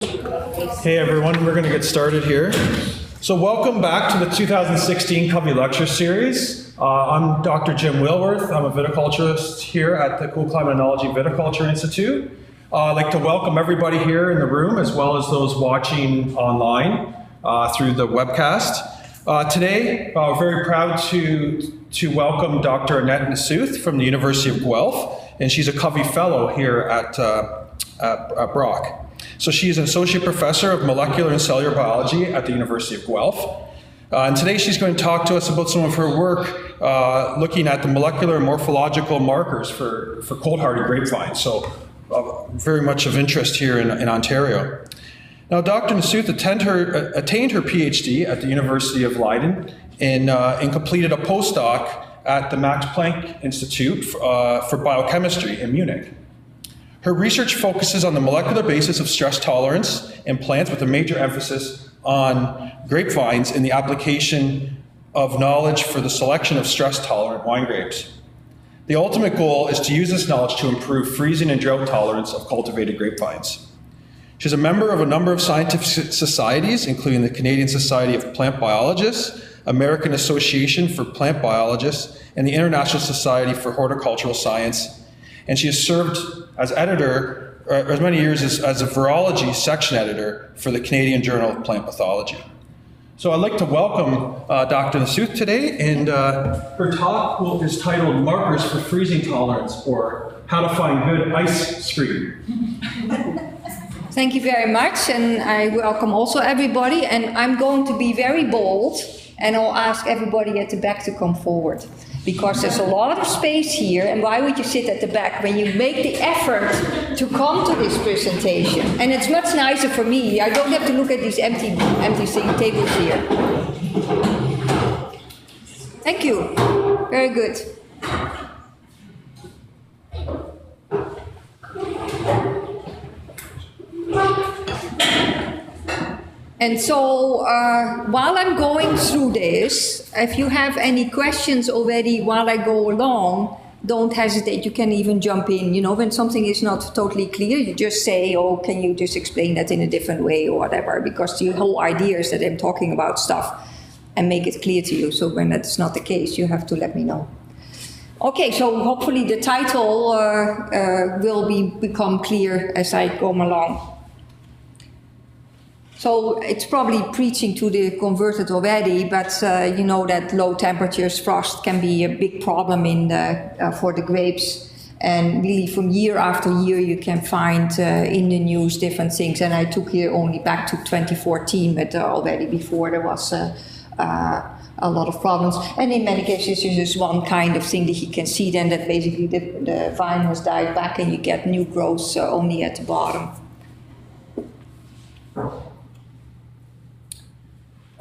Hey everyone, we're going to get started here. So welcome back to the 2016 CCOVI Lecture Series. I'm Dr. Jim Wilworth. I'm a viticulturist here at the Cool Climatology Viticulture Institute. I'd like to welcome everybody here in the room as well as those watching online through the webcast. Today, we're very proud to welcome Dr. Annette Nassuth from the University of Guleph, and she's a CCOVI Fellow here at Brock. So she is an associate professor of molecular and cellular biology at the University of Guleph. And today she's going to talk to us about some of her work looking at the molecular and morphological markers for cold-hardy grapevines. So very much of interest here in Ontario. Now, Dr. Nassuth attained her PhD at the University of Leiden and completed a postdoc at the Max Planck Institute for Biochemistry in Munich. Her research focuses on the molecular basis of stress tolerance in plants with a major emphasis on grapevines in the application of knowledge for the selection of stress-tolerant wine grapes. The ultimate goal is to use this knowledge to improve freezing and drought tolerance of cultivated grapevines. She's a member of a number of scientific societies, including the Canadian Society of Plant Biologists, American Association for Plant Biologists, and the International Society for Horticultural Science. And she has served as editor, as many years as a virology section editor for the Canadian Journal of Plant Pathology. So I'd like to welcome Dr. Nassuth today, and her talk is titled Markers for Freezing Tolerance, or How to Find Good Ice Cream. Thank you very much, and I welcome also everybody, and I'm going to be very bold, and I'll ask everybody at the back to come forward. Because there's a lot of space here, and why would you sit at the back when you make the effort to come to this presentation? And it's much nicer for me. I don't have to look at these empty tables here. Thank you. Very good. And so while I'm going through this, if you have any questions already while I go along, don't hesitate. You can even jump in. You know, when something is not totally clear, you just say, oh, can you just explain that in a different way or whatever? Because the whole idea is that I'm talking about stuff and make it clear to you. So when that's not the case, you have to let me know. Okay, so hopefully the title will become clear as I go along. So it's probably preaching to the converted already, but you know that low temperatures, frost can be a big problem for the grapes. And really from year after year you can find in the news different things. And I took here only back to 2014, but already before there was a lot of problems. And in many cases there's just one kind of thing that you can see then, that basically the vine has died back and you get new growth only at the bottom.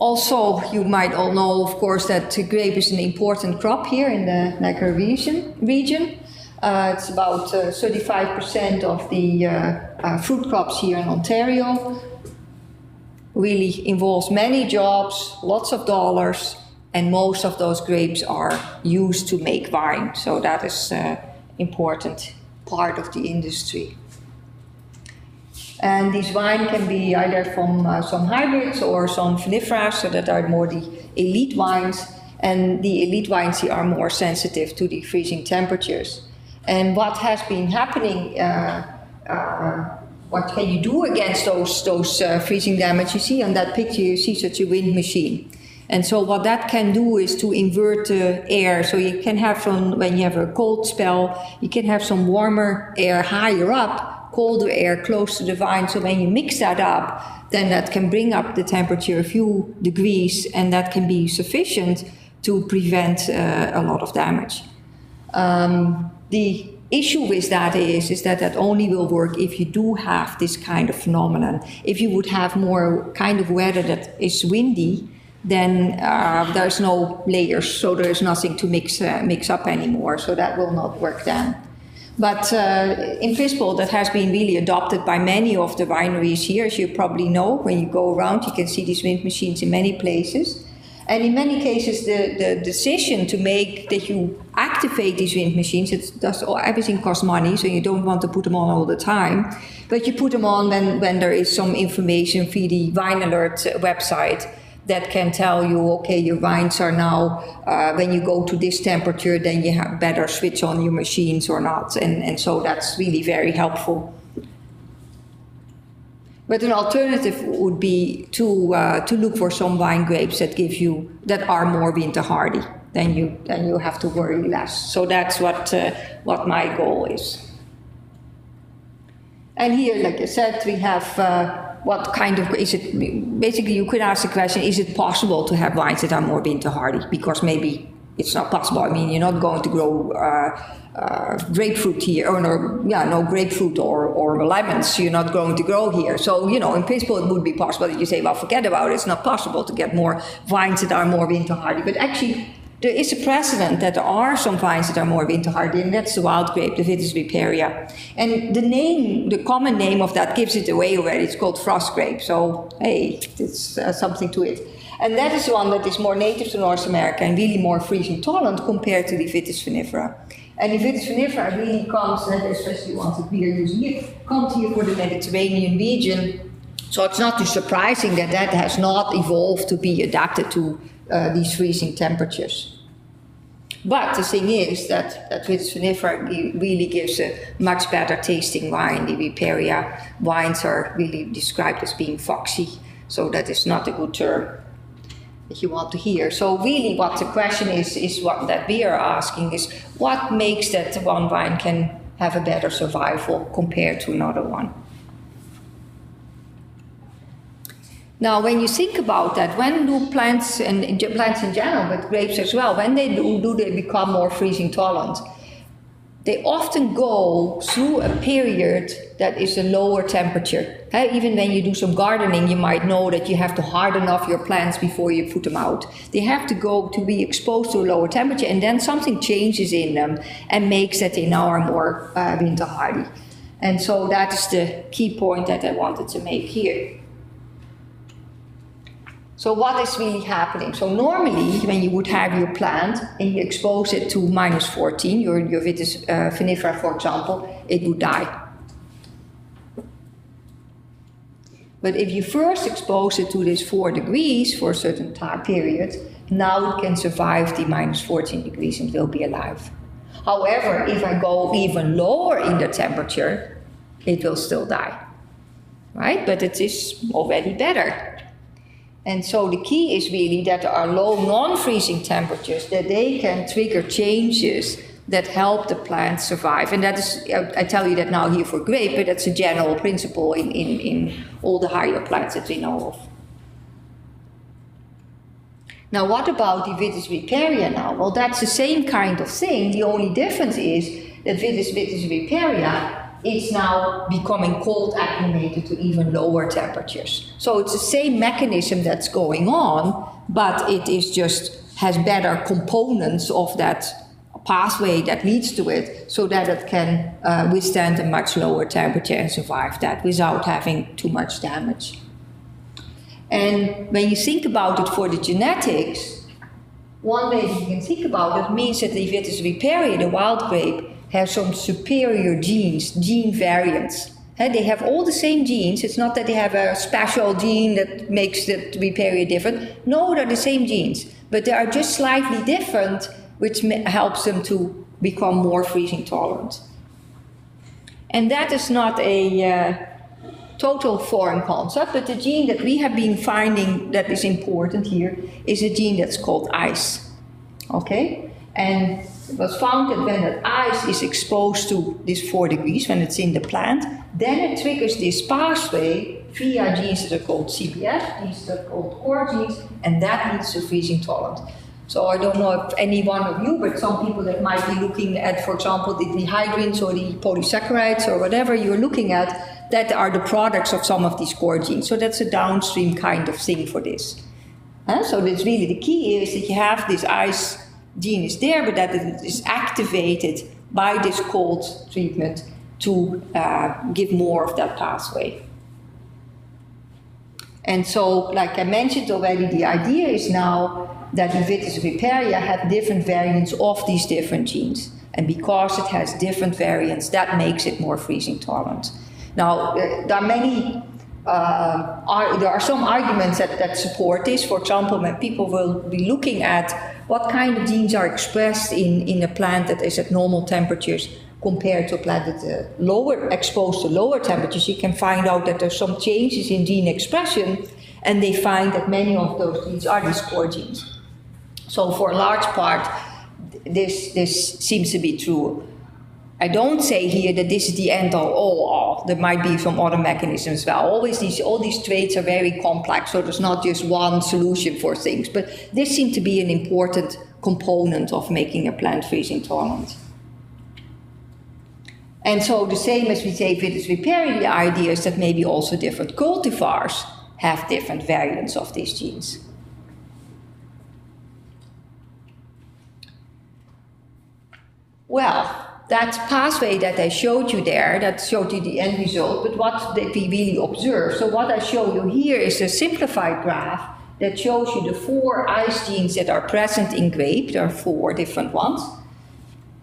Also, you might all know, of course, that grape is an important crop here in the Niagara region. It's about 35% of the fruit crops here in Ontario. Really involves many jobs, lots of dollars, and most of those grapes are used to make wine. So that is an important part of the industry. And these wine can be either from some hybrids or some vinifera, so that are more the elite wines. And the elite wines here are more sensitive to the freezing temperatures. And what has been happening, what can you do against those freezing damage? You see on that picture, you see such a wind machine. And so what that can do is to invert the air. So you can have when you have a cold spell, you can have some warmer air higher up, colder air close to the vine. So when you mix that up, then that can bring up the temperature a few degrees, and that can be sufficient to prevent a lot of damage. The issue with that is that only will work if you do have this kind of phenomenon. If you would have more kind of weather that is windy, then there's no layers, so there's nothing to mix up anymore, so that will not work then. But in principle, that has been really adopted by many of the wineries here. As you probably know, when you go around, you can see these wind machines in many places. And in many cases, the decision to make that you activate these wind machines, everything costs money, so you don't want to put them on all the time. But you put them on when there is some information via the Wine Alert website that can tell you, okay, your wines are now, when you go to this temperature, then you have better switch on your machines or not. And so that's really very helpful. But an alternative would be to look for some wine grapes that are more winter hardy. Then you have to worry less. So that's what my goal is. And here, like I said, we have what kind of is it? Basically, you could ask the question: is it possible to have wines that are more winter hardy? Because maybe it's not possible. I mean, you're not going to grow grapefruit here, or no grapefruit or lemons. You're not going to grow here. So, in principle, it would be possible that you say, well, forget about it. It's not possible to get more vines that are more winter hardy. But actually, there is a precedent that there are some vines that are more winter hardy, and that's the wild grape, the Vitis viparia. And the common name of that gives it away already. It's called frost grape. So, hey, it's something to it. And that is one that is more native to North America and really more freezing tolerant compared to the Vitis vinifera. And the Vitis vinifera really comes, and especially ones that we are using here, comes here for the Mediterranean region. So it's not too surprising that has not evolved to be adapted to these freezing temperatures. But the thing is that Vitis vinifera really gives a much better tasting wine. The Viparia wines are really described as being foxy, so that is not a good term that you want to hear. So really what the question is what that we are asking is, what makes that one wine can have a better survival compared to another one? Now, when you think about that, when do plants, and plants in general, but grapes as well, when they do they become more freezing tolerant? They often go through a period that is a lower temperature. Even when you do some gardening, you might know that you have to harden off your plants before you put them out. They have to go to be exposed to a lower temperature, and then something changes in them and makes that they now are more winter hardy. And so that is the key point that I wanted to make here. So what is really happening? So normally, when you would have your plant and you expose it to -14, your Vitis vinifera, for example, it would die. But if you first expose it to this 4 degrees for a certain time period, now it can survive the -14 degrees and will be alive. However, if I go even lower in the temperature, it will still die, right? But it is already better. And so the key is really that there are low non-freezing temperatures, that they can trigger changes that help the plant survive. And that is, I tell you that now here for grape, but that's a general principle in all the higher plants that we know of. Now, what about the Vitis viparia now? Well, that's the same kind of thing. The only difference is that Vitis viparia is now becoming cold acclimated to even lower temperatures. So it's the same mechanism that's going on, but it is just has better components of that pathway that leads to it, so that it can withstand a much lower temperature and survive that without having too much damage. And when you think about it for the genetics, one way that you can think about it means that the Vitis viparia, the wild grape, have some superior genes, gene variants. They have all the same genes. It's not that they have a special gene that makes the viparia different. No, they're the same genes, but they are just slightly different, which helps them to become more freezing tolerant. And that is not a total foreign concept, but the gene that we have been finding that is important here is a gene that's called ICE. Okay? And it was found that when that ice is exposed to this 4 degrees, when it's in the plant, then it triggers this pathway via genes that are called CBF, genes that are called core genes, and that leads to freezing tolerant. So I don't know if any one of you, but some people that might be looking at, for example, the dehydrins or the polysaccharides or whatever you're looking at, that are the products of some of these core genes. So that's a downstream kind of thing for this. So that's really the key is that you have this ice gene is there, but that it is activated by this cold treatment to give more of that pathway. And so, like I mentioned already, the idea is now that the Vitis viparia have different variants of these different genes. And because it has different variants, that makes it more freezing tolerant. Now, there are some arguments that support this. For example, when people will be looking at what kind of genes are expressed in a plant that is at normal temperatures compared to a plant that's exposed to lower temperatures, you can find out that there's some changes in gene expression, and they find that many of those genes are these core genes. So for a large part, this seems to be true. I don't say here that this is the end all. There might be some other mechanisms as well. All these traits are very complex, so there's not just one solution for things. But this seems to be an important component of making a plant freezing tolerant. And so the same as we say Vitis viparia, the idea is that maybe also different cultivars have different variants of these genes. Well, that pathway that I showed you there, that showed you the end result, but what did we really observe? So what I show you here is a simplified graph that shows you the 4 ICE genes that are present in grape. There are 4 different ones.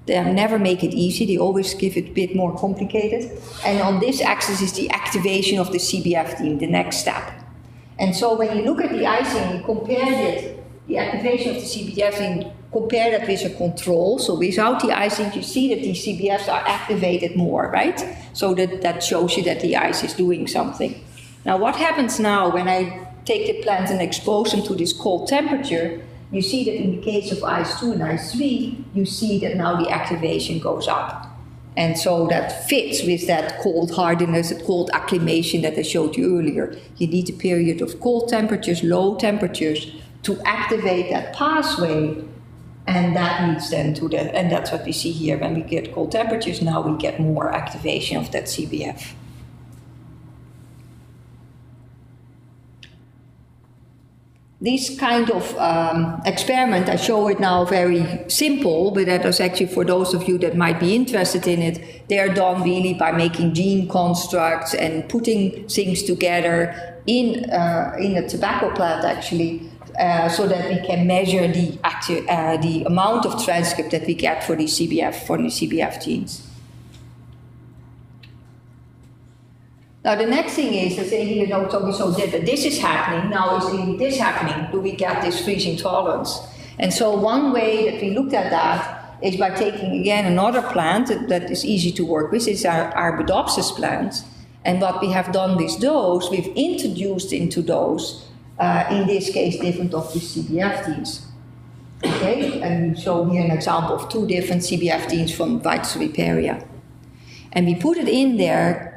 They never make it easy, they always give it a bit more complicated. And on this axis is the activation of the CBF gene, the next step. And so when you look at the icing, you compare it, the activation of the CBF gene, compare that with a control. So without the icing, you see that these CBFs are activated more, right? So that shows you that the ice is doing something. Now what happens now when I take the plant and expose them to this cold temperature? You see that in the case of ICE2 and ICE3, you see that now the activation goes up. And so that fits with that cold hardiness, that cold acclimation that I showed you earlier. You need a period of cold temperatures, low temperatures to activate that pathway, and that leads then to and that's what we see here. When we get cold temperatures, now we get more activation of that CBF. This kind of experiment, I show it now very simple, but that is actually for those of you that might be interested in it, they are done really by making gene constructs and putting things together in a tobacco plant actually, so that we can measure the amount of transcript that we get for the CBF genes. Now the next thing is, let's say here, so that this is happening, now is really this happening, do we get this freezing tolerance? And so one way that we looked at that is by taking again another plant that is easy to work with, is our Arabidopsis plant. And what we have done with those, we've introduced into those, in this case, different of the CBF genes. Okay, and we show here an example of 2 different CBF genes from Vitis viparia. And we put it in there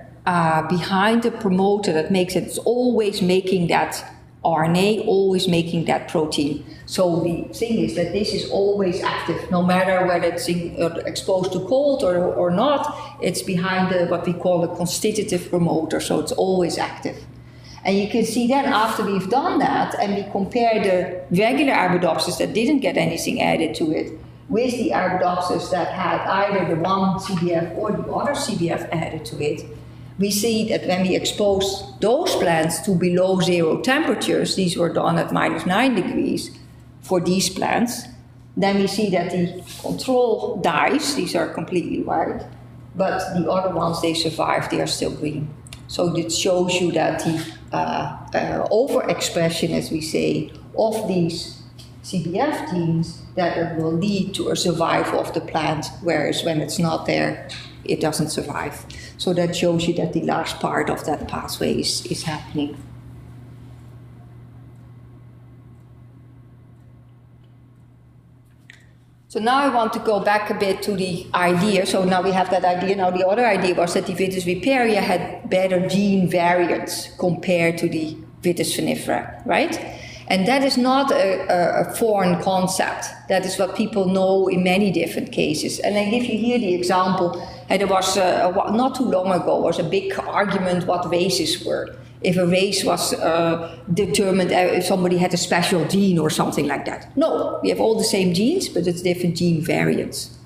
behind the promoter that makes it, it's always making that RNA, always making that protein. So the thing is that this is always active, no matter whether it's exposed to cold or not, it's behind what we call a constitutive promoter, so it's always active. And you can see then after we've done that, and we compare the regular Arabidopsis that didn't get anything added to it, with the Arabidopsis that had either the one CBF or the other CBF added to it, we see that when we expose those plants to below 0 temperatures, these were done at -9 degrees for these plants, then we see that the control dies, these are completely white, but the other ones, they survive, they are still green. So this shows you that the overexpression, as we say, of these CBF genes, that it will lead to a survival of the plant, whereas when it's not there, it doesn't survive. So that shows you that the last part of that pathway is happening. So now I want to go back a bit to the idea. So now we have that idea. Now the other idea was that the Vitis viparia had better gene variants compared to the Vitis vinifera, right? And that is not a foreign concept. That is what people know in many different cases. And I give you here the example. And there was, not too long ago, was a big argument what races were. If a race was determined, if somebody had a special gene or something like that. No, we have all the same genes, but it's different gene variants.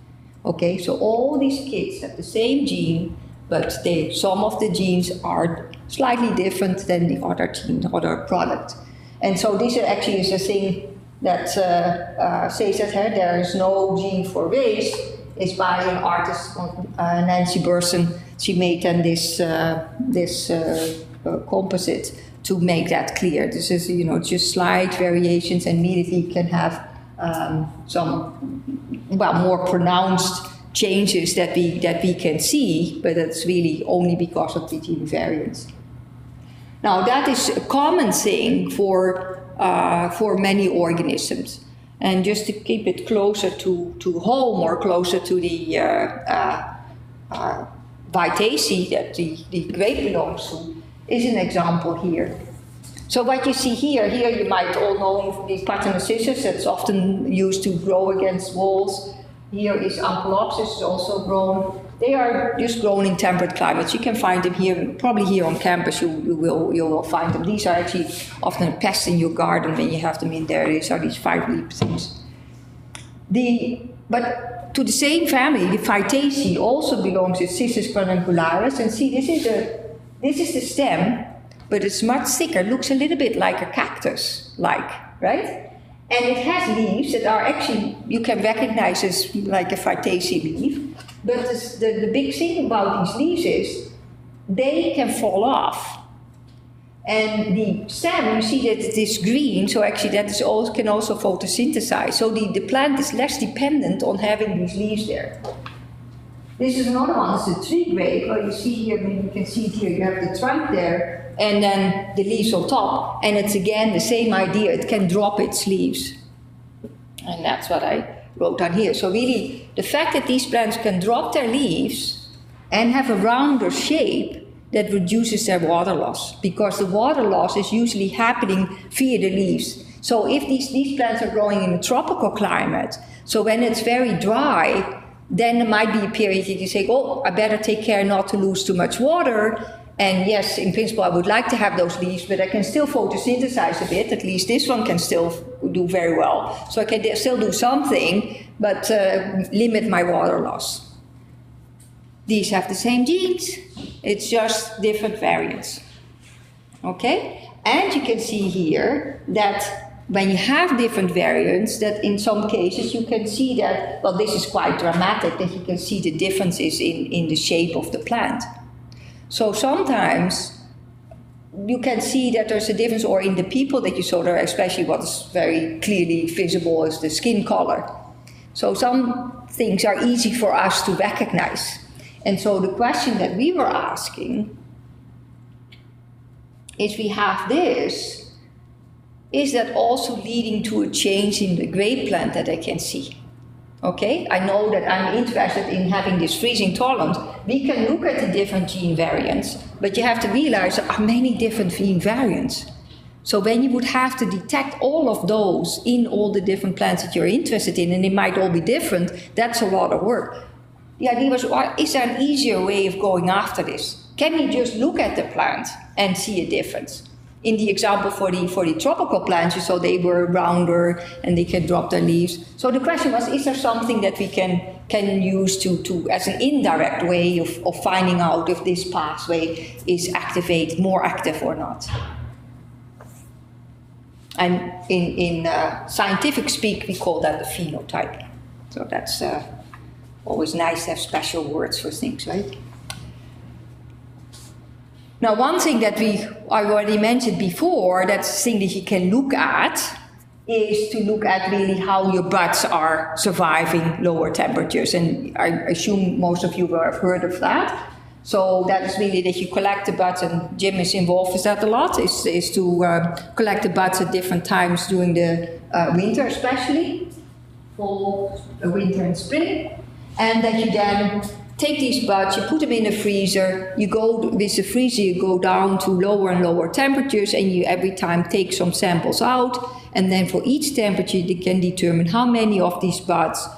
Okay, so all these kids have the same gene, but some of the genes are slightly different than the other gene, other product. And so this actually is a thing that says that there is no gene for race. Is by an artist, Nancy Burson. She made then this composite to make that clear. This is, just slight variations, and immediately can have some, more pronounced changes that we can see, but it's really only because of the gene variants. Now that is a common thing for many organisms. And just to keep it closer to home, or closer to the Vitaceae that the grape belongs to, is an example here. So what you see here you might all know the Parthenopsis that's often used to grow against walls. Here is Ampelopsis, is also grown. They are just grown in temperate climates. You can find them here, probably here on campus. You will find them. These are actually often a pest in your garden when you have them in there. These are these 5-leaf things. But to the same family, the Vitaceae also belongs to Cissus quadrangularis. And see, this is the stem, but it's much thicker. It looks a little bit like a cactus, right? And it has leaves that are actually, you can recognize as like a Vitaceae leaf. But the big thing about these leaves is they can fall off. And the stem, you see that it is green, so actually that is also, can also photosynthesize. So the plant is less dependent on having these leaves there. This is another one, it's a tree grape. Well, you see here, maybe you can see it here, you have the trunk there, and then the leaves on top. And it's again the same idea, it can drop its leaves. And that's what I wrote down here. So really, the fact that these plants can drop their leaves and have a rounder shape, that reduces their water loss, because the water loss is usually happening via the leaves. So if these plants are growing in a tropical climate, so when it's very dry, then there might be a period that you say, oh, I better take care not to lose too much water. And yes, in principle, I would like to have those leaves, but I can still photosynthesize a bit. At least this one can still do very well. So I can still do something, but limit my water loss. These have the same genes, it's just different variants. Okay? And you can see here that when you have different variants, that in some cases you can see that, well, this is quite dramatic, that you can see the differences in the shape of the plant. So sometimes you can see that there's a difference, or in the people that you saw there, especially what's very clearly visible is the skin color. So some things are easy for us to recognize. And so the question that we were asking is, we have this, is that also leading to a change in the grape plant that I can see? Okay, I know that I'm interested in having this freezing tolerance. We can look at the different gene variants, but you have to realize there are many different gene variants. So when you would have to detect all of those in all the different plants that you're interested in, and they might all be different, that's a lot of work. The idea was, well, is there an easier way of going after this? Can you just look at the plant and see a difference? In the example for the tropical plants, you saw they were rounder and they can drop their leaves. So the question was, is there something that we can use to as an indirect way of finding out if this pathway is more active or not? And in scientific speak, we call that the phenotype. So that's always nice to have special words for things, right? Now, one thing that I already mentioned before, that's a thing that you can look at, is to look at really how your buds are surviving lower temperatures. And I assume most of you have heard of that. So that is really that you collect the buds, and Jim is involved with that a lot, is to collect the buds at different times during the winter, especially fall, winter and spring. And that you then take these buds, you put them in a freezer, you go with the freezer, you go down to lower and lower temperatures, and you every time take some samples out, and then for each temperature you can determine how many of these buds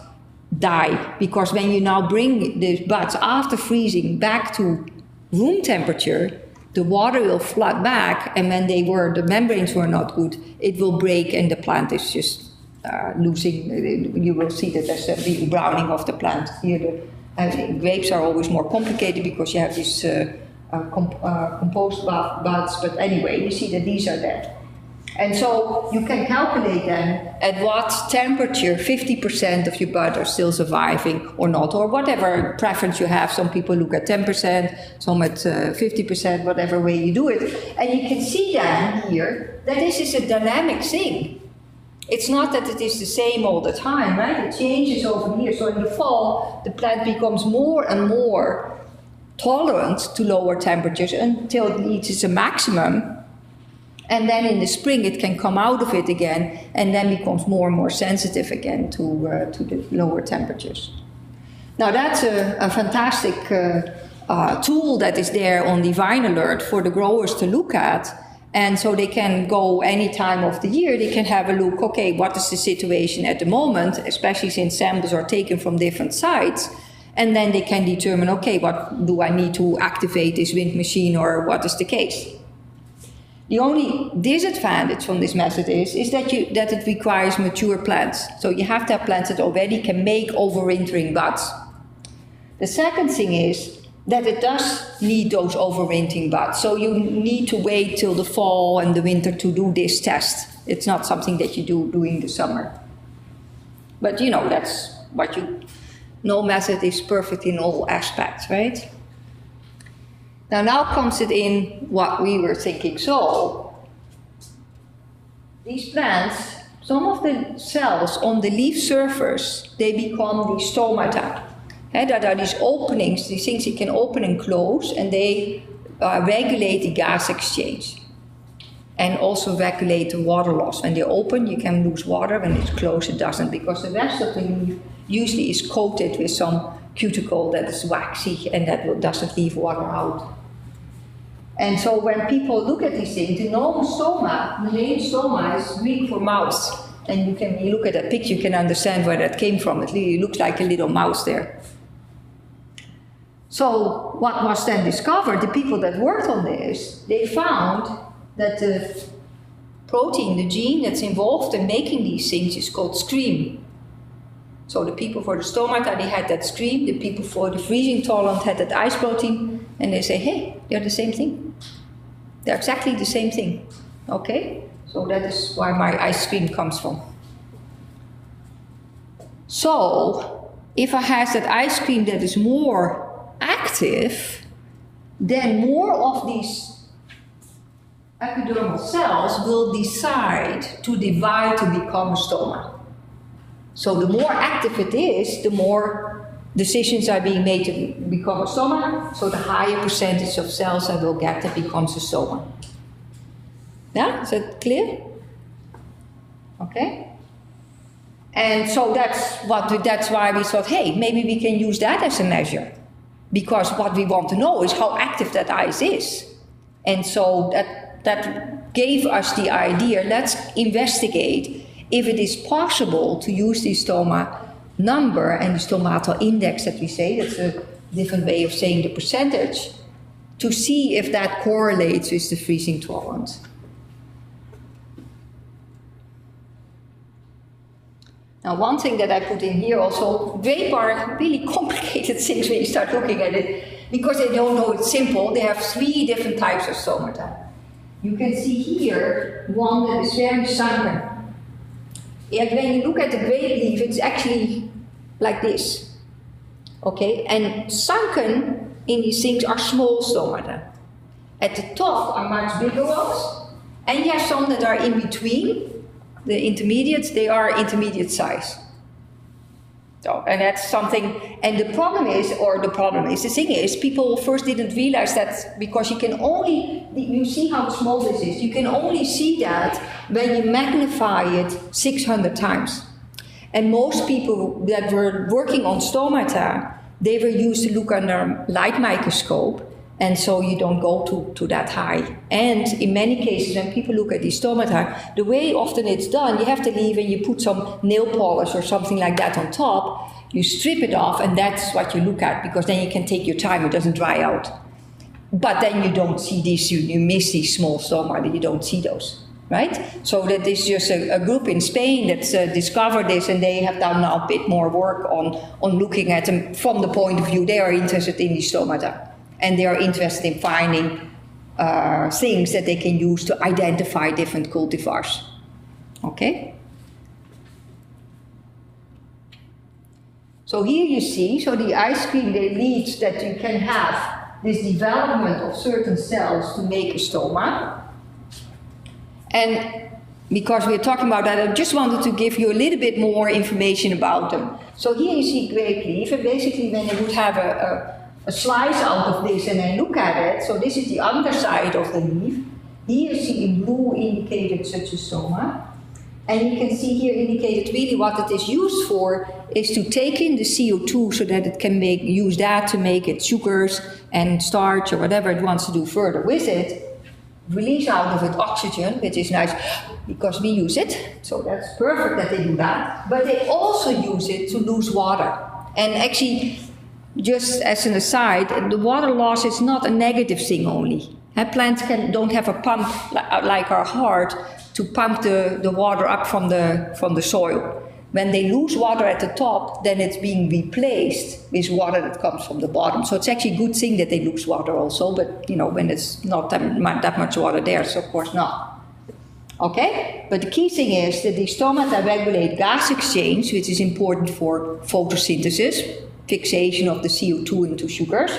die. Because when you now bring the buds after freezing back to room temperature, the water will flood back, and when the membranes were not good, it will break and the plant is just losing. You will see that there's a real browning of the plant. Here grapes are always more complicated because you have this composed buds, but anyway, you see that these are dead. And so you can calculate then at what temperature 50% of your bud are still surviving or not, or whatever preference you have. Some people look at 10%, some at 50%, whatever way you do it. And you can see then here that this is a dynamic thing. It's not that it is the same all the time, right? It changes over here. So in the fall, the plant becomes more and more tolerant to lower temperatures until it reaches a maximum. And then in the spring, it can come out of it again and then becomes more and more sensitive again to the lower temperatures. Now that's a fantastic tool that is there on the Vine Alert for the growers to look at. And so they can go any time of the year, they can have a look, okay, what is the situation at the moment, especially since samples are taken from different sites. And then they can determine, okay, what do I need to activate this wind machine or what is the case? The only disadvantage from this method is that it requires mature plants. So you have to have plants that already can make overwintering buds. The second thing is that it does need those overwintering buds. So you need to wait till the fall and the winter to do this test. It's not something that you do during the summer. But you know, that's what no method is perfect in all aspects, right? Now comes it in what we were thinking. So, these plants, some of the cells on the leaf surface, they become the stomata. That are these openings, these things you can open and close, and they regulate the gas exchange. And also regulate the water loss. When they open, you can lose water. When it's closed, it doesn't, because the rest of the leaf usually is coated with some cuticle that is waxy and that doesn't leave water out. And so when people look at these things, the normal stoma, the name stoma is Greek for mouse. And when you look at that picture, you can understand where that came from. It really looks like a little mouse there. So what was then discovered, the people that worked on this, they found that the protein, the gene that's involved in making these things is called scream. So the people for the stomata, they had that scream. The people for the freezing tolerant had that ice protein. And they say, hey, they're the same thing. They're exactly the same thing. Okay? So that is where my ice cream comes from. So, if I have that ice cream that is more active, then more of these epidermal cells will decide to divide to become a stoma. So the more active it is, the more decisions are being made to become a stoma, so the higher percentage of cells I will get that becomes a stoma. Yeah, is that clear? Okay. And so that's why we thought, hey, maybe we can use that as a measure, because what we want to know is how active that ice is. And so that gave us the idea, let's investigate if it is possible to use the stoma number and the stomatal index that we say, that's a different way of saying the percentage, to see if that correlates with the freezing tolerance. Now, one thing that I put in here also, grape are really complicated things when you start looking at it, because they don't know it's simple. They have 3 different types of stomata. You can see here one that is very sunken. And when you look at the grape leaf, it's actually like this. Okay, and sunken in these things are small stomata. At the top are much bigger ones, and you have some that are in between. The intermediates, they are intermediate size. So, and that's something, and the thing is, people first didn't realize that, because you see how small this is, you can only see that when you magnify it 600 times. And most people that were working on stomata, they were used to look under light microscope, and so you don't go to that high. And in many cases, when people look at these stomata, the way often it's done, you have to leave and you put some nail polish or something like that on top, you strip it off, and that's what you look at, because then you can take your time, it doesn't dry out. But then you don't see these, you miss these small stomata, you don't see those. Right? So that is just a group in Spain that's discovered this, and they have done now a bit more work on looking at them from the point of view they are interested in these stomata. and they are interested in finding things that they can use to identify different cultivars. Okay? So here you see, so the ice cream, they lead that you can have this development of certain cells to make a stoma. And because we're talking about that, I just wanted to give you a little bit more information about them. So here you see grape leaf, and basically when you would have a slice out of this and then look at it, so this is the underside of the leaf. Here you see in blue indicated such a stoma. And you can see here indicated really what it is used for is to take in the CO2 so that it can use that to make it sugars and starch or whatever it wants to do further with it. Release out of it oxygen, which is nice because we use it. So that's perfect that they do that. But they also use it to lose water. And actually, just as an aside, the water loss is not a negative thing only. Plants don't have a pump like our heart to pump the water up from the soil. When they lose water at the top, then it's being replaced with water that comes from the bottom. So it's actually a good thing that they lose water also, but when it's not that much water there, so of course not. Okay? But the key thing is that the stomata regulate gas exchange, which is important for photosynthesis, fixation of the CO2 into sugars,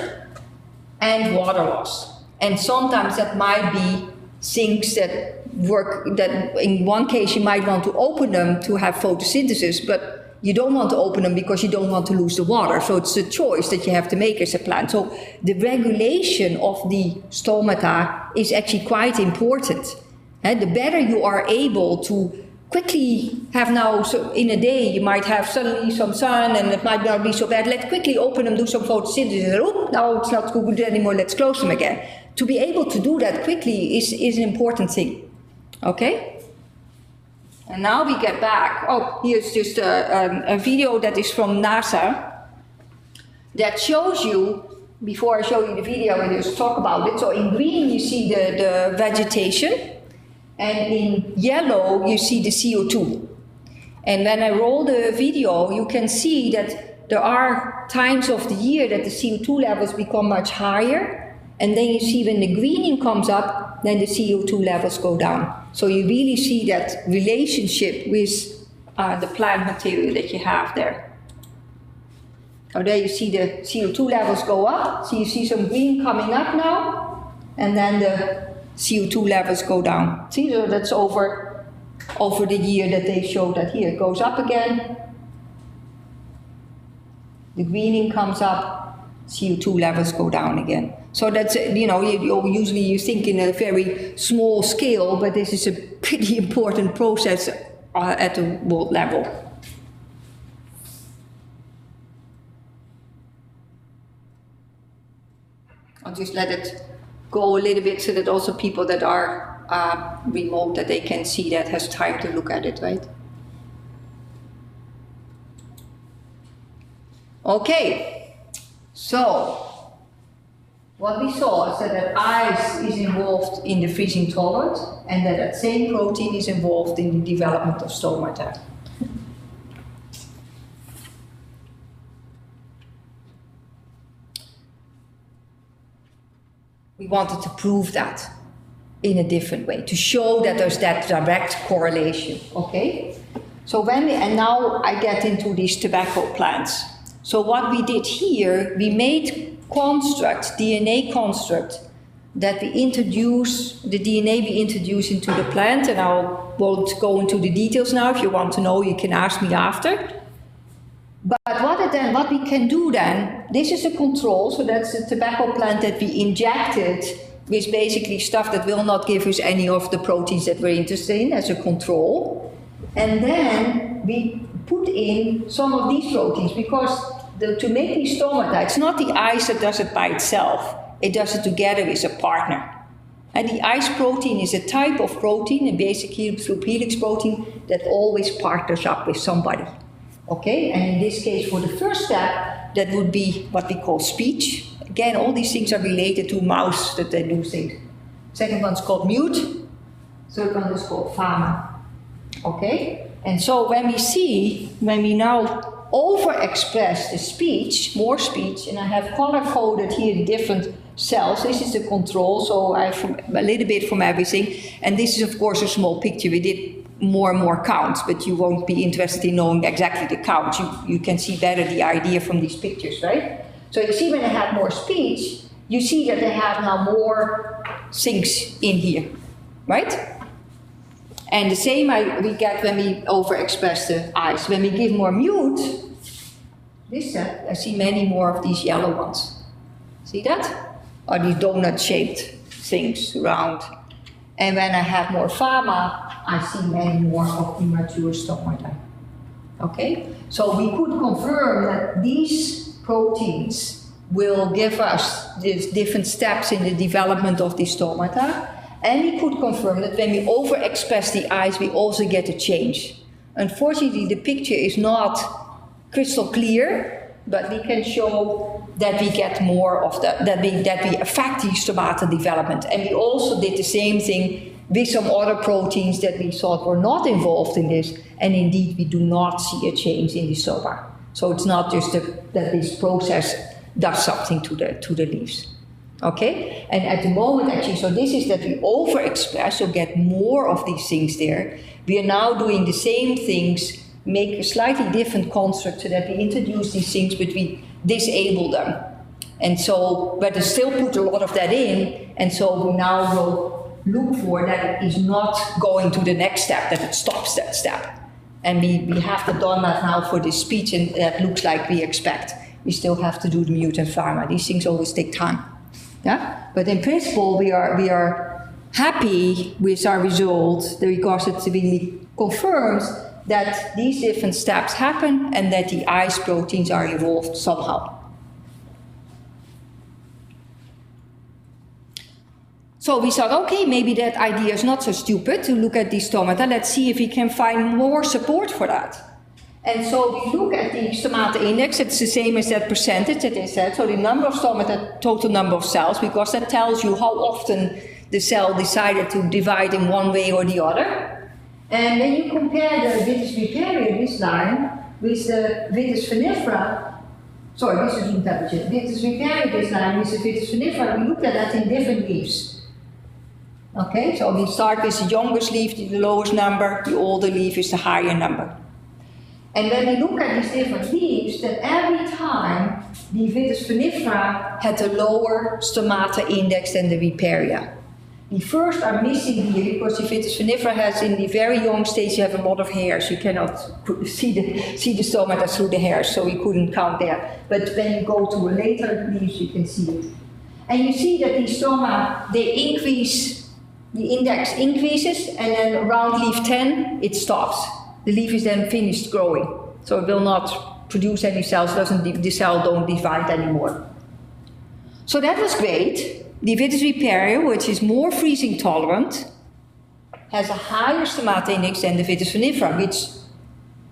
and water loss. And sometimes that might be things that work, that in one case you might want to open them to have photosynthesis, but you don't want to open them because you don't want to lose the water. So it's a choice that you have to make as a plant. So the regulation of the stomata is actually quite important. The better you are able to quickly have now, so in a day you might have suddenly some sun and it might not be so bad, let's quickly open them, do some photosynthesis, and now it's not good anymore, let's close them again. To be able to do that quickly is an important thing. Okay? And now we get back. Oh, here's just a video that is from NASA that shows you, before I show you the video and just talk about it. So in green you see the vegetation, and in yellow you see the CO2. And when I roll the video, you can see that there are times of the year that the CO2 levels become much higher. And then you see when the greening comes up, then the CO2 levels go down. So you really see that relationship with the plant material that you have there. So there you see the CO2 levels go up. So you see some green coming up now, and then the CO2 levels go down. See, so that's over the year that they show that here. It goes up again. The greening comes up, CO2 levels go down again. So that's, usually you think in a very small scale, but this is a pretty important process at the world level. I'll just let it go a little bit so that also people that are remote, that they can see that, has time to look at it, right? Okay, so what we saw is that ice is involved in the freezing tolerance, and that same protein is involved in the development of stomata. We wanted to prove that in a different way, to show that there's that direct correlation, okay? So and now I get into these tobacco plants. So what we did here, we made DNA construct, that we introduce, the DNA we introduce into the plant, and I won't go into the details now. If you want to know, you can ask me after. But what we can do then, this is a control, so that's a tobacco plant that we injected with basically stuff that will not give us any of the proteins that we're interested in as a control. And then we put in some of these proteins, because to make these stomata, it's not the ice that does it by itself. It does it together with a partner. And the ice protein is a type of protein, a basic loop helix protein, that always partners up with somebody. Okay, and in this case, for the first step, that would be what we call speech. Again, all these things are related to mouse, that they do things. Second one's called mute. Third one is called fama. Okay, and so when we now overexpress the speech, more speech, and I have color-coded here the different cells. This is the control, so I have a little bit from everything. And this is, of course, a small picture. We did more and more counts, but you won't be interested in knowing exactly the count. You can see better the idea from these pictures, right? So you see when they have more speech, you see that they have now more things in here, right? And the same we get when we overexpress the eyes. When we give more mute, this set, I see many more of these yellow ones. See that? Or these donut-shaped things around. And when I have more pharma, I see many more of immature stomata. Okay? So we could confirm that these proteins will give us these different steps in the development of the stomata. And we could confirm that when we overexpress the eyes, we also get a change. Unfortunately, the picture is not crystal clear, but we can show that we get more of that we affect the stomata development. And we also did the same thing with some other proteins that we thought were not involved in this, and indeed we do not see a change in the stoma. So it's not just that this process does something to the leaves. Okay? And at the moment, actually, so this is that we overexpress, so get more of these things there. We are now doing the same things, make a slightly different construct so that we introduce these things, but we disable them. And so, but they still put a lot of that in, and so we now will look for that it is not going to the next step, that it stops that step. And we have done that now for this speech, and that looks like we expect. We still have to do the mutant pharma. These things always take time. Yeah? But in principle, we are happy with our result because it really confirms that these different steps happen and that the eyes proteins are involved somehow. So we thought, okay, maybe that idea is not so stupid to look at these stomata. Let's see if we can find more support for that. And so we look at the stomata index. It's the same as that percentage that they said. So the number of stomata, total number of cells, because that tells you how often the cell decided to divide in one way or the other. And when you compare the vitis viparia, this line, with the vitis vinifera, sorry, this is intelligent. Vitis viparia, this line, with the vitis vinifera, we looked at that in different leaves. Okay, so we start with the youngest leaf, the lowest number, the older leaf is the higher number. And when we look at these different leaves, then every time the vitis vinifera had a lower stomata index than the viparia. The first are missing here because the vitis vinifera has, in the very young stage, you have a lot of hairs. You cannot see the stomata through the hairs, so we couldn't count there. But when you go to a later leaves, you can see it. And you see that these stoma, they increase, the index increases, and then around leaf 10, it stops. The leaf is then finished growing, so it will not produce any cells, the cell don't divide anymore. So that was great. The vitis viparia, which is more freezing tolerant, has a higher stomata index than the vitis vinifera, which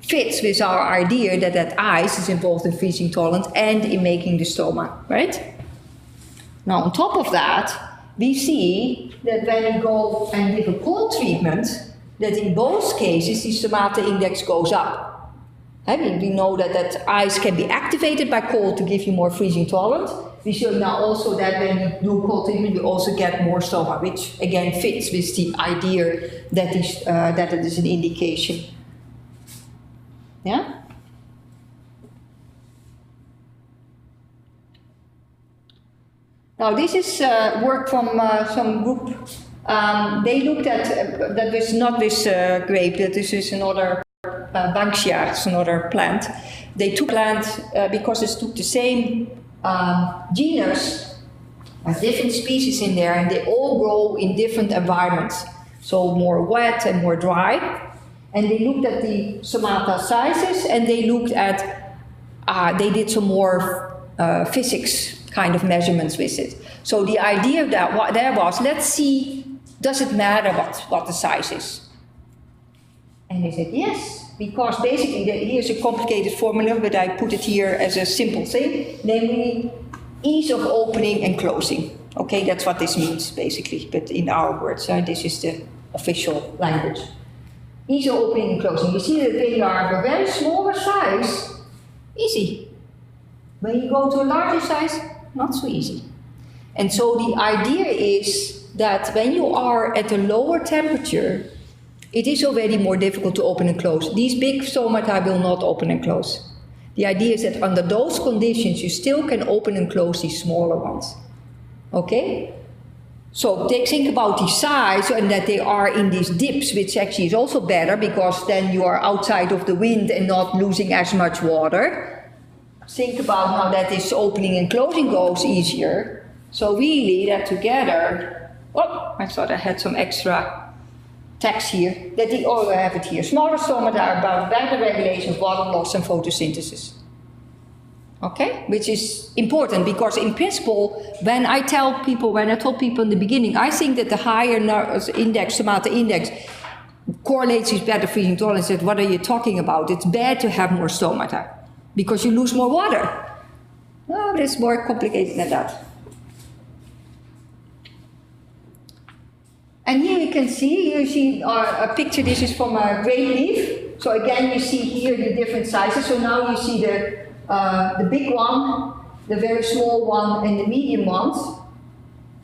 fits with our idea that ice is involved in freezing tolerance and in making the stoma, right? Now on top of that, we see that when we go and give a cold treatment, that in both cases the stomata index goes up. We know that ice can be activated by cold to give you more freezing tolerance. We show now also that when we do cold treatment, we also get more stoma, which again fits with the idea that it is an indication. Yeah? Now this is work from some group. They looked at, that was not this grape, that this is another Banksia, it's another plant. They took plant because it took the same genus, different species in there, and they all grow in different environments. So more wet and more dry. And they looked at the stomata sizes, and they looked at, they did some more physics kind of measurements with it. So the idea of that there was, let's see, does it matter what the size is? And they said yes, because basically here's a complicated formula, but I put it here as a simple thing, namely ease of opening and closing. Okay, that's what this means basically, but in our words, this is the official language. Ease of opening and closing. You see that they are of a very smaller size, easy. When you go to a larger size, not so easy. And so the idea is that when you are at a lower temperature, it is already more difficult to open and close. These big stomata will not open and close. The idea is that under those conditions, you still can open and close these smaller ones. Okay? So think about the size and that they are in these dips, which actually is also better because then you are outside of the wind and not losing as much water. Think about now that this opening and closing goes easier. So really that together, oh, I thought I had some extra text here, that the, oh, I have it here. Smaller stomata are about better regulation of water loss and photosynthesis. Okay, which is important because in principle, when I told people in the beginning, I think that the higher index, stomata index, correlates with better freezing tolerance. Said, what are you talking about? It's bad to have more stomata because you lose more water. No, but it's more complicated than that. And here you can see a picture. This is from a grape leaf. So again, you see here the different sizes. So now you see the big one, the very small one, and the medium ones.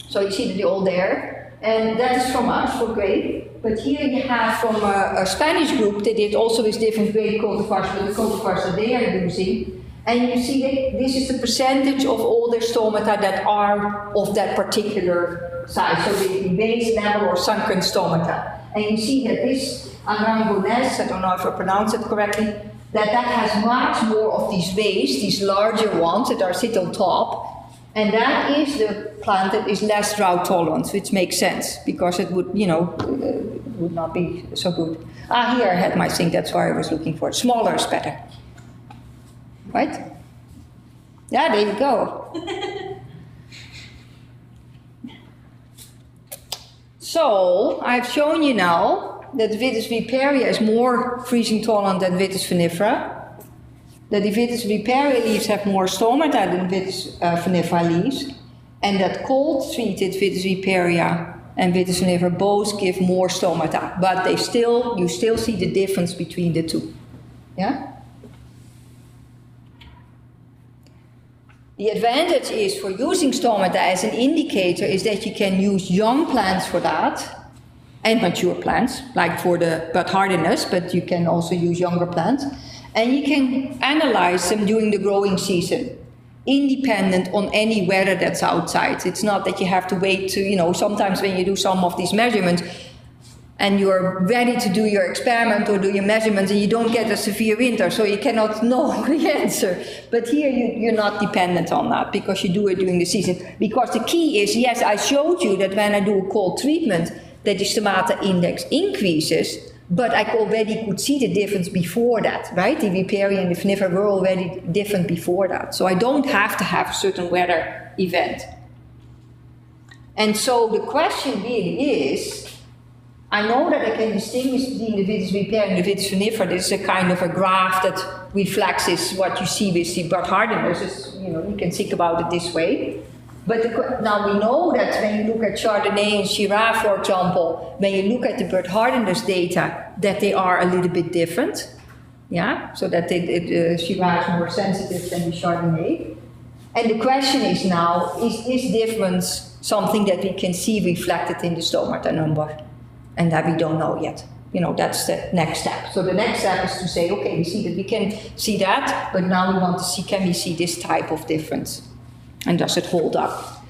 So you see that they're all there. And that is from us, for grape. But here you have from a Spanish group, they did also with different grape cultivars, but the cultivars that they are using. And you see that this is the percentage of all their stomata that are of that particular size. So the base, level, or sunken stomata. And you see that this Arangones, I don't know if I pronounce it correctly, that has much more of these waves, these larger ones that sit on top, and that is the plant that is less drought tolerant, which makes sense because it would, would not be so good. Here I had my thing, that's why I was looking for it. Smaller is better. Right? Yeah, there you go. So, I've shown you now that Vitis viparia is more freezing tolerant than Vitis vinifera. That the Vitis viparia leaves have more stomata than Vitis vinifera leaves. And that cold treated Vitis viparia and Vitis vinifera both give more stomata. But you still see the difference between the two. Yeah? The advantage is for using stomata as an indicator is that you can use young plants for that and mature plants, like for the bud hardiness, but you can also use younger plants. And you can analyze them during the growing season, independent on any weather that's outside. It's not that you have to wait to, sometimes when you do some of these measurements, and you're ready to do your experiment or do your measurements and you don't get a severe winter, so you cannot know the answer. But here you're not dependent on that because you do it during the season. Because the key is, yes, I showed you that when I do a cold treatment, that the stomata index increases, but I already could see the difference before that, right? The viparia and the vinifera were already different before that. So I don't have to have a certain weather event. And so the question really is, I know that I can distinguish between the Vitis viparia and the Vitis vinifera. This is a kind of a graph that reflects what you see with the bud hardiness. You can think about it this way. But now we know that when you look at Chardonnay and Shiraz, for example, when you look at the bud hardiness data, that they are a little bit different. Yeah, so that Shiraz is more sensitive than the Chardonnay. And the question is now, is this difference something that we can see reflected in the stomata number? And that we don't know yet. That's the next step. So the next step is to say, okay, we see that we can see that, but now we want to see, can we see this type of difference? And does it hold up?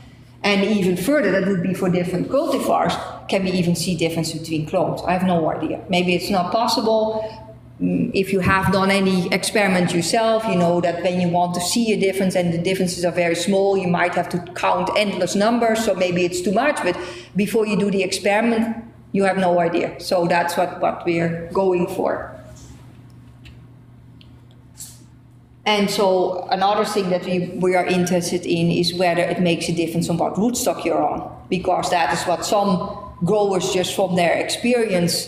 And even further, that would be for different cultivars, can we even see difference between clones? I have no idea. Maybe it's not possible. If you have done any experiment yourself, you know that when you want to see a difference and the differences are very small, you might have to count endless numbers, so maybe it's too much, but before you do the experiment, you have no idea. So that's what we're going for. And so another thing that we are interested in is whether it makes a difference on what rootstock you're on, because that is what some growers, just from their experience,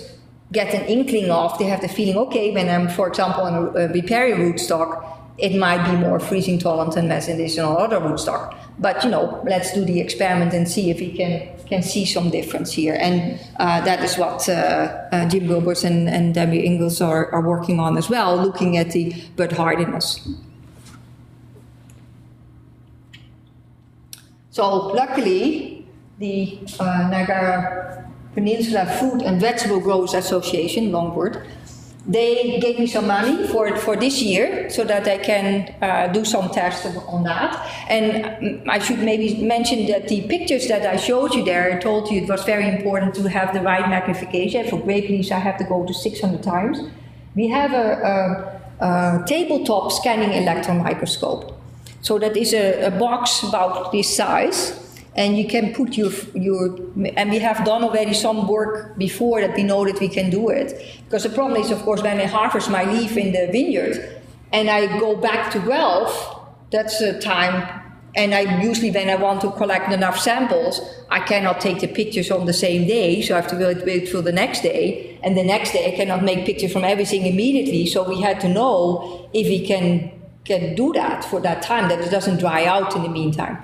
get an inkling of. They have the feeling, okay, when I'm, for example, on a viparia rootstock, it might be more freezing tolerant than medicinal other rootstock. But let's do the experiment and see if we can see some difference here. And that is what Jim Wilbers and Debbie Ingalls are working on as well, looking at the bud hardiness. So luckily, the Niagara Peninsula Fruit and Vegetable Growers Association, long word, they gave me some money for this year so that I can do some tests on that. And I should maybe mention that the pictures that I showed you there, I told you it was very important to have the right magnification. For grape leaves, I have to go to 600 times. We have a tabletop scanning electron microscope. So that is a box about this size. And you can put and we have done already some work before that we know that we can do it. Because the problem is, of course, when I harvest my leaf in the vineyard and I go back to Guelph, that's the time, and I usually when I want to collect enough samples, I cannot take the pictures on the same day, so I have to wait till the next day, and the next day I cannot make pictures from everything immediately, so we had to know if we can do that for that time, that it doesn't dry out in the meantime.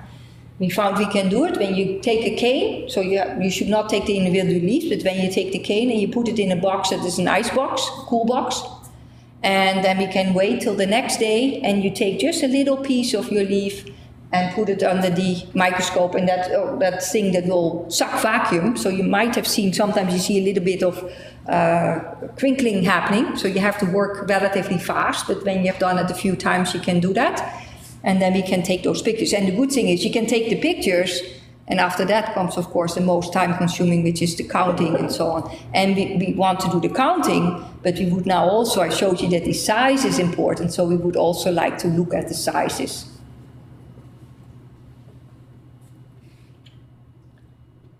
We found we can do it when you take a cane, so you should not take the individual leaves, but when you take the cane and you put it in a box that is an ice box, cool box, and then we can wait till the next day and you take just a little piece of your leaf and put it under the microscope, and that thing that will suck vacuum, so you might have seen, sometimes you see a little bit of crinkling happening, so you have to work relatively fast, but when you have done it a few times you can do that. And then we can take those pictures. And the good thing is you can take the pictures, and after that comes, of course, the most time-consuming, which is the counting and so on. And we want to do the counting, but we would now also, I showed you that the size is important, so we would also like to look at the sizes.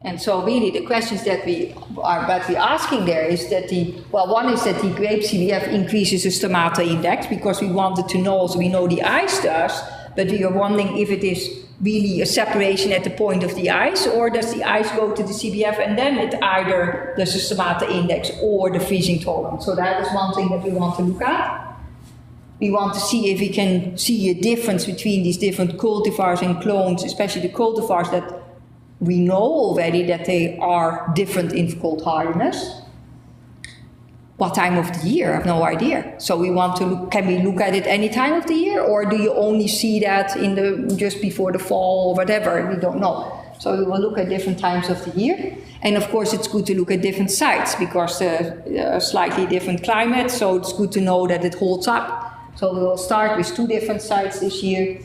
And so really the questions that we are asking there is that one is that the grape CVF increases the stomata index, because we wanted to know, so we know the ice does, but we are wondering if it is really a separation at the point of the ice, or does the ice go to the CVF and then it either does the stomata index or the freezing tolerance. So that is one thing that we want to look at. We want to see if we can see a difference between these different cultivars and clones, especially the cultivars that we know already that they are different in cold hardiness. What time of the year? I have no idea. So we want to look, can we look at it any time of the year, or do you only see that just before the fall or whatever? We don't know. So we will look at different times of the year. And of course it's good to look at different sites, because slightly different climate, so it's good to know that it holds up. So we will start with 2 different sites this year.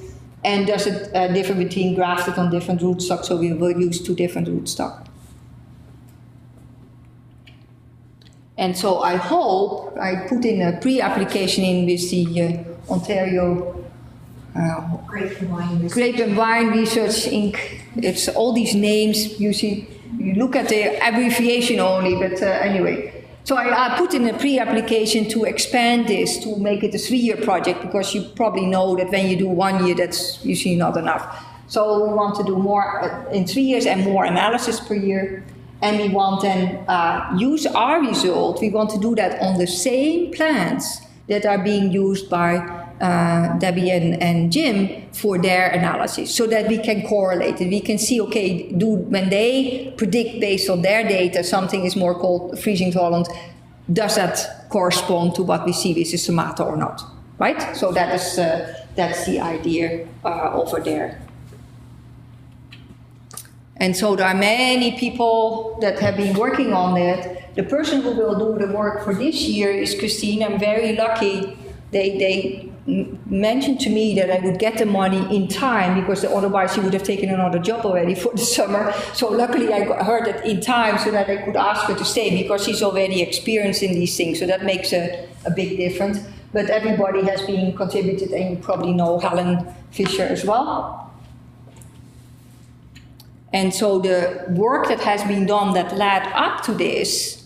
And does it differ between grafted on different rootstock? So we will use 2 different rootstock. And so I hope I put in a pre-application in with the Ontario Grape and Wine Research Inc. It's all these names. You see, you look at the abbreviation only, but anyway. So I put in a pre-application to expand this, to make it a 3-year project, because you probably know that when you do 1 year, that's usually not enough. So we want to do more in 3 years and more analysis per year. And we want then use our result, we want to do that on the same plants that are being used by Debbie and Jim for their analysis, so that we can correlate it. We can see, okay, when they predict based on their data something is more cold freezing tolerant, does that correspond to what we see with the stomata or not, right? So that's the idea over there. And so there are many people that have been working on it. The person who will do the work for this year is Christine. I'm very lucky. They mentioned to me that I would get the money in time, because otherwise she would have taken another job already for the summer. So luckily I heard it in time so that I could ask her to stay, because she's already experienced in these things. So that makes a big difference. But everybody has been contributed, and you probably know Helen Fisher as well. And so the work that has been done that led up to this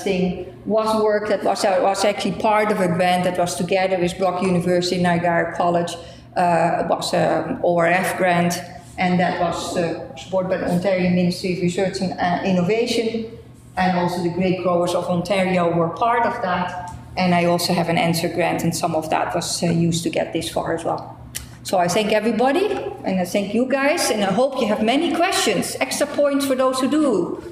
thing was work that was actually part of a grant that was together with Brock University, Niagara College. It was an ORF grant, and that was supported by the Ontario Ministry of Research and Innovation, and also the Grape Growers of Ontario were part of that. And I also have an answer grant, and some of that was used to get this far as well. So I thank everybody, and I thank you guys, and I hope you have many questions. Extra points for those who do.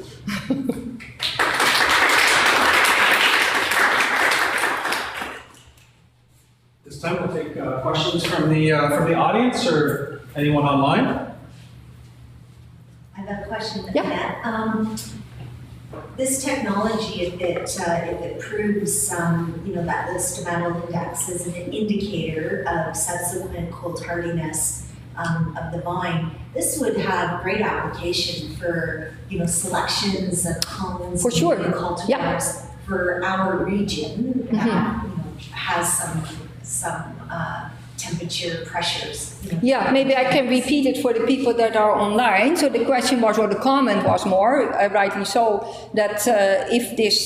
This time we'll take questions from the audience or anyone online. This technology, if it proves, that the stomatal index is an indicator of subsequent cold hardiness of the vine, this would have great application for, selections of clones For sure. and cultivars Yeah. for our region that, has some temperature pressures. Yeah, maybe I can repeat it for the people that are online. So the question was, or the comment was more, rightly so, that if this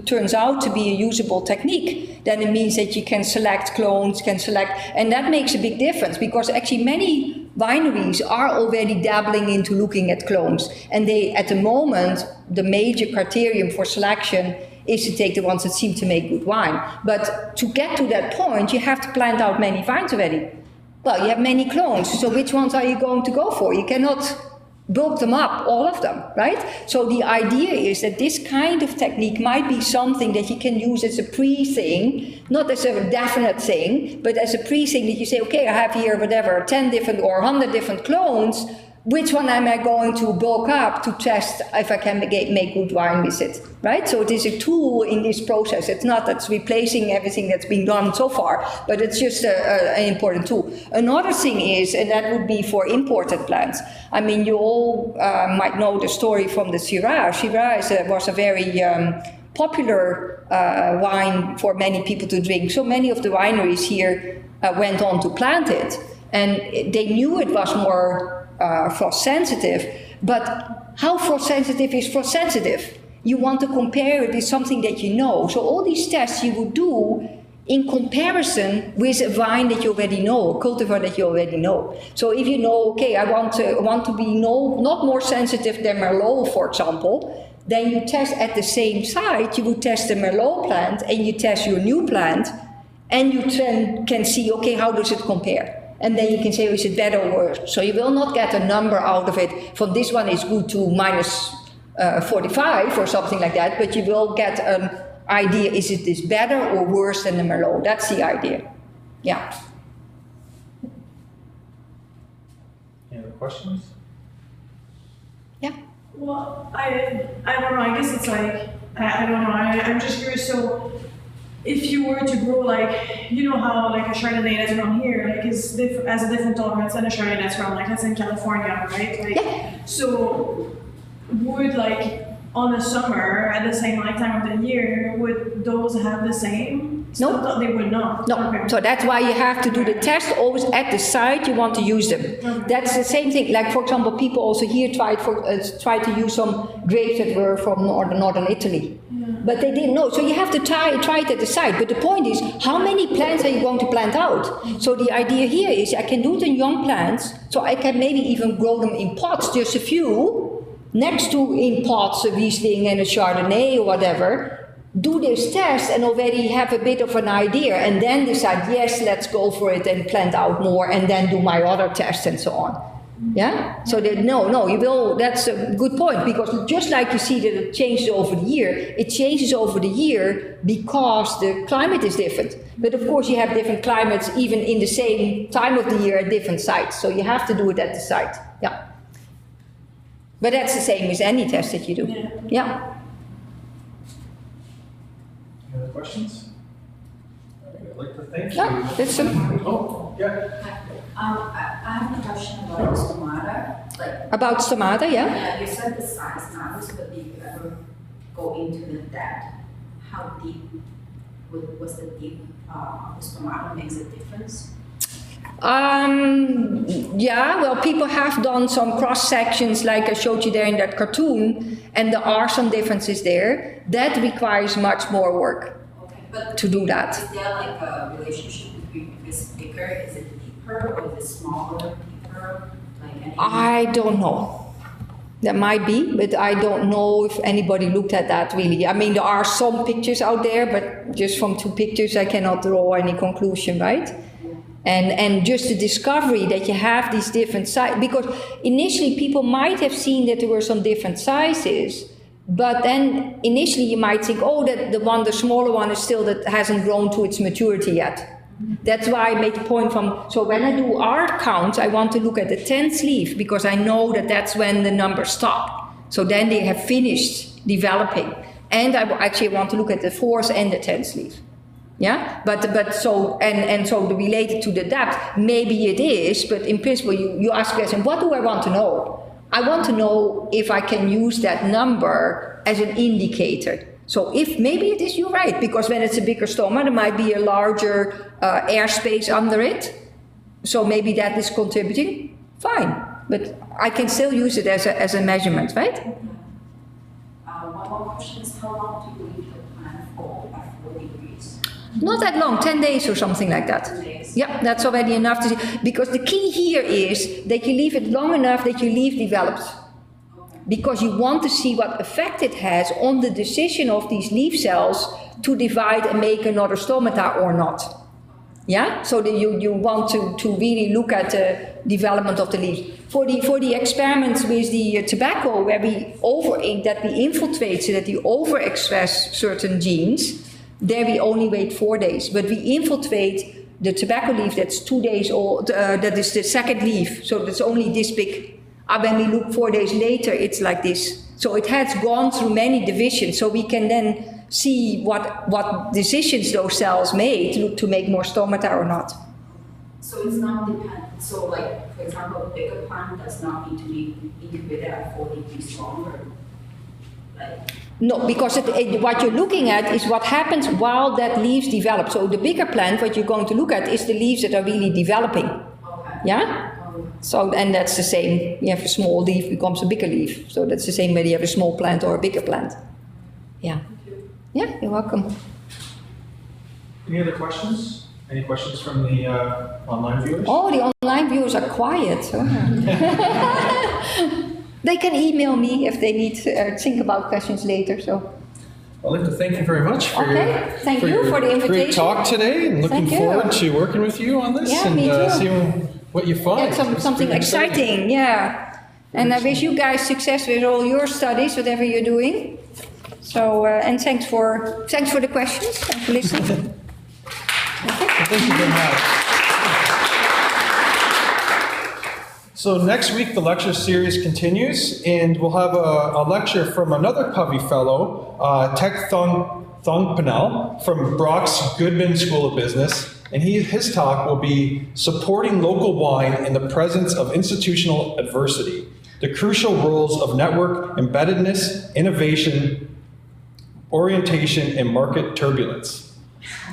turns out to be a usable technique, then it means that you can select clones, and that makes a big difference, because actually many wineries are already dabbling into looking at clones. And they, at the moment, the major criterion for selection is to take the ones that seem to make good wine. But to get to that point, you have to plant out many vines already. Well, you have many clones, so which ones are you going to go for? You cannot bulk them up, all of them, right? So the idea is that this kind of technique might be something that you can use as a pre-thing, not as a definite thing, but as a pre-thing that you say, okay, I have here whatever, 10 different or 100 different clones. Which one am I going to bulk up to test if I can make good wine with it, right? So it is a tool in this process. It's not that's replacing everything that's been done so far, but it's just an important tool. Another thing is, and that would be for imported plants. I mean, you all might know the story from the Syrah. Syrah was a very popular wine for many people to drink. So many of the wineries here went on to plant it, and they knew it was more frost sensitive, but how frost sensitive is frost sensitive? You want to compare it with something that you know. So all these tests you would do in comparison with a vine that you already know, a cultivar that you already know. So if you know, okay, I want to be not more sensitive than Merlot, for example, then you test at the same site. You would test the Merlot plant and you test your new plant, and you can see, okay, how does it compare? And then you can say, is it better or worse? So you will not get a number out of it from this one is good to minus 45 or something like that, but you will get an idea, is it this better or worse than the Merlot? That's the idea. Yeah. Any other questions? Yeah. Well, I don't know, I guess it's like, I don't know, I'm just curious, so if you were to grow like, you know how like a Chardonnay that's around here, like has a different tolerance than a Chardonnay that's around like that's in California, right? Like, Yeah. So would like on the summer at the same like time of the year, would those have the same? No. So they would not. No, Okay. so that's why you have to do the test always at the site you want to use them. Okay. That's the same thing. Like for example, people also here tried to use some grapes that were from northern Italy, but they didn't know. So you have to try it at the site. But the point is, how many plants are you going to plant out? So the idea here is I can do it in young plants, so I can maybe even grow them in pots, just a few, next to in pots a Riesling and a Chardonnay or whatever. Do this test and already have a bit of an idea, and then decide, yes, let's go for it and plant out more, and then do my other tests and so on. Yeah? So that, no, you will, that's a good point, because just like you see that it changes over the year, it changes over the year because the climate is different. But of course you have different climates even in the same time of the year at different sites, so you have to do it at the site. Yeah. But that's the same with any test that you do. Yeah. Any other questions? All right, I'd like to thank you. Yeah, that's a, Oh, yeah. I have a question about Stomata. Like, about Stomata, yeah? yeah, you said the size matters, but if you ever go into the depth, how deep was the deep of the Stomata makes a difference? Yeah, well, people have done some cross sections like I showed you there in that cartoon, and there are some differences there. That requires much more work to do that. Is there like a relationship between if it's bigger, is it deeper, or is it smaller, deeper? Like I don't know. That might be, but I don't know if anybody looked at that really. I mean, there are some pictures out there, but just from 2 pictures I cannot draw any conclusion, right? And just the discovery that you have these different sizes, because initially people might have seen that there were some different sizes, but then initially you might think, oh, that the smaller one is still that hasn't grown to its maturity yet. That's why I made the point so when I do art counts, I want to look at the 10th leaf, because I know that that's when the numbers stop. So then they have finished developing. And I actually want to look at the 4th and the 10th leaf. Yeah, but so related to the depth, maybe it is, but in principle, you ask the question, what do I want to know? I want to know if I can use that number as an indicator. So if maybe it is, you're right, because when it's a bigger stoma, there might be a larger airspace under it. So maybe that is contributing. Fine, but I can still use it as a measurement, right? One more question is, how long do you leave the plant for at 4 degrees? Not that long, 10 days or something like that. 10 days. Yeah, that's already enough to see. Because the key here is that you leave it long enough that your leaf develops. Okay. Because you want to see what effect it has on the decision of these leaf cells to divide and make another stomata or not. Yeah, so that you want to really look at the development of the leaf. For the experiments with the tobacco, where we infiltrate so that we overexpress certain genes, there we only wait 4 days. But we infiltrate the tobacco leaf that's 2 days old. That is the second leaf, so that's only this big. When we look 4 days later, it's like this. So it has gone through many divisions, so we can then see what decisions those cells made to make more stomata or not. So it's not dependent. So, like, for example, a bigger plant does not need to be incubated at 4 degrees longer. Like, No, because what you're looking at is what happens while that leaves develop. So the bigger plant, what you're going to look at is the leaves that are really developing. okay. Yeah? So, and that's the same. You have a small leaf becomes a bigger leaf. So that's the same whether you have a small plant or a bigger plant. Yeah. Yeah, you're welcome. Any other questions? Any questions from the online viewers? Oh, the online viewers are quiet. They can email me if they need to think about questions later. So. I'd like to thank you very much for Thank you your for the invitation. great talk today, and looking Thank you. forward to working with you on this Yeah, and me too. seeing what you find. Yeah, It's something been exciting, yeah. And I wish you guys success with all your studies, whatever you're doing. So, and thanks for the questions and for listening. Thank you very much. So next week, the lecture series continues, and we'll have a lecture from another CCOVI Fellow, Tek Thongpanel from Brock's Goodman School of Business. And his talk will be Supporting Local Wine in the Presence of Institutional Adversity, the Crucial Roles of Network Embeddedness, Innovation, Orientation, and Market Turbulence.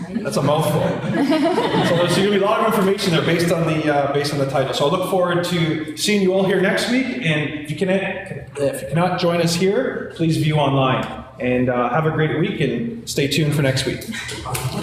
That's a mouthful. So there's going to be a lot of information there based on the title. So I look forward to seeing you all here next week. And if you cannot join us here, please view online. And have a great week and stay tuned for next week.